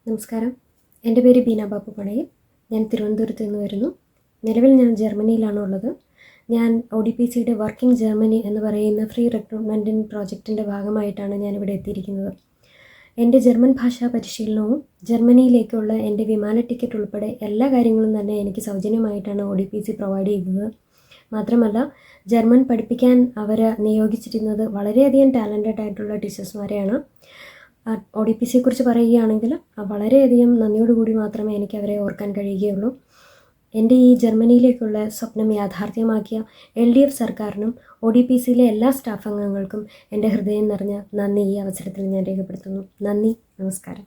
നമസ്കാരം. എൻ്റെ പേര് ബീന ബാബു പണയിൽ. ഞാൻ തിരുവനന്തപുരത്ത് നിന്ന് വരുന്നു. നിലവിൽ ഞാൻ ജർമ്മനിയിലാണുള്ളത്. ഞാൻ ODPCയുടെ വർക്കിംഗ് ജർമ്മനി എന്ന് പറയുന്ന ഫ്രീ റിക്രൂട്ട്മെൻറ്റിംഗ് പ്രോജക്റ്റിൻ്റെ ഭാഗമായിട്ടാണ് ഞാനിവിടെ എത്തിയിരിക്കുന്നത്. എൻ്റെ ജർമ്മൻ ഭാഷാ പരിശീലനവും ജർമ്മനിയിലേക്കുള്ള എൻ്റെ വിമാന ടിക്കറ്റ് ഉൾപ്പെടെ എല്ലാ കാര്യങ്ങളും തന്നെ എനിക്ക് സൗജന്യമായിട്ടാണ് ODPC പ്രൊവൈഡ് ചെയ്തത്. മാത്രമല്ല, ജർമ്മൻ പഠിപ്പിക്കാൻ അവർ നിയോഗിച്ചിരുന്നത് വളരെയധികം ടാലൻറ്റഡ് ആയിട്ടുള്ള ടീച്ചേഴ്സ്മാരെയാണ്. ODPCയെക്കുറിച്ച് പറയുകയാണെങ്കിൽ വളരെയധികം നന്ദിയോടുകൂടി മാത്രമേ എനിക്ക് അവരെ ഓർക്കാൻ കഴിയുകയുള്ളൂ. എൻ്റെ ഈ ജർമ്മനിയിലേക്കുള്ള സ്വപ്നം യാഥാർത്ഥ്യമാക്കിയ LDF സർക്കാരിനും ODPCയിലെ എല്ലാ സ്റ്റാഫ് അംഗങ്ങൾക്കും എൻ്റെ ഹൃദയം നിറഞ്ഞ നന്ദി ഈ അവസരത്തിൽ ഞാൻ രേഖപ്പെടുത്തുന്നു. നന്ദി, നമസ്കാരം.